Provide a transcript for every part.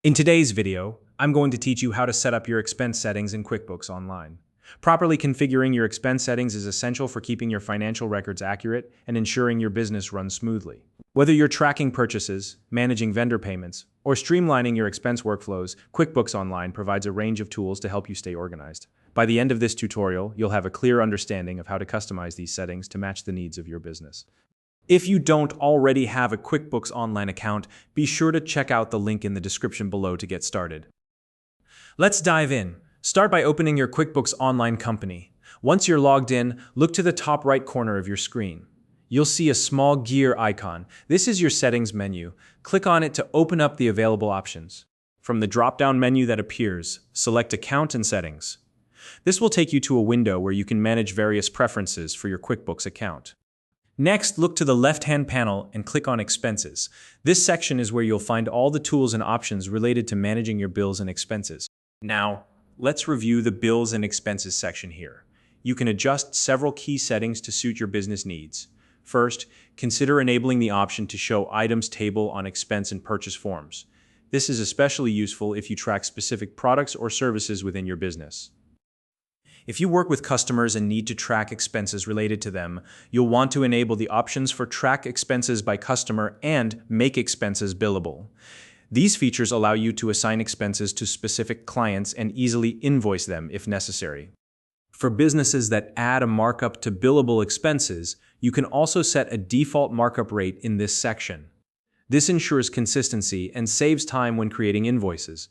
In today's video, I'm going to teach you how to set up your expense settings in QuickBooks Online. Properly configuring your expense settings is essential for keeping your financial records accurate and ensuring your business runs smoothly. Whether you're tracking purchases, managing vendor payments, or streamlining your expense workflows, QuickBooks Online provides a range of tools to help you stay organized. By the end of this tutorial, you'll have a clear understanding of how to customize these settings to match the needs of your business. If you don't already have a QuickBooks Online account, be sure to check out the link in the description below to get started. Let's dive in. Start by opening your QuickBooks Online company. Once you're logged in, look to the top right corner of your screen. You'll see a small gear icon. This is your settings menu. Click on it to open up the available options. From the drop-down menu that appears, select Account and Settings. This will take you to a window where you can manage various preferences for your QuickBooks account. Next, look to the left-hand panel and click on Expenses. This section is where you'll find all the tools and options related to managing your bills and expenses. Now, let's review the Bills and Expenses section here. You can adjust several key settings to suit your business needs. First, consider enabling the option to show items table on expense and purchase forms. This is especially useful if you track specific products or services within your business. If you work with customers and need to track expenses related to them, you'll want to enable the options for Track Expenses by Customer and Make Expenses Billable. These features allow you to assign expenses to specific clients and easily invoice them if necessary. For businesses that add a markup to billable expenses, you can also set a default markup rate in this section. This ensures consistency and saves time when creating invoices.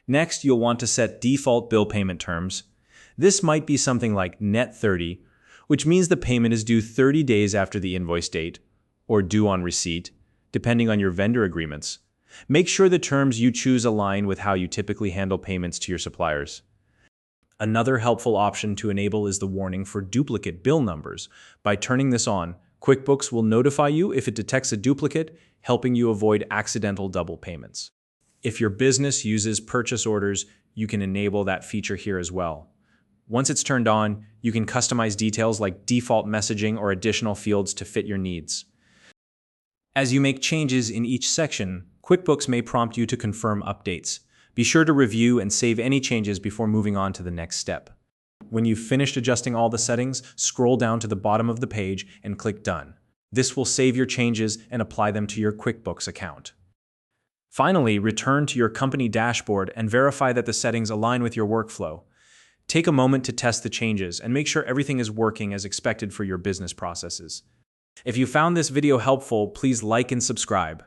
Next, you'll want to set default bill payment terms. This might be something like net 30, which means the payment is due 30 days after the invoice date, or due on receipt, depending on your vendor agreements. Make sure the terms you choose align with how you typically handle payments to your suppliers. Another helpful option to enable is the warning for duplicate bill numbers. By turning this on, QuickBooks will notify you if it detects a duplicate, helping you avoid accidental double payments. If your business uses purchase orders, you can enable that feature here as well. Once it's turned on, you can customize details like default messaging or additional fields to fit your needs. As you make changes in each section, QuickBooks may prompt you to confirm updates. Be sure to review and save any changes before moving on to the next step. When you've finished adjusting all the settings, scroll down to the bottom of the page and click Done. This will save your changes and apply them to your QuickBooks account. Finally, return to your company dashboard and verify that the settings align with your workflow. Take a moment to test the changes and make sure everything is working as expected for your business processes. If you found this video helpful, please like and subscribe.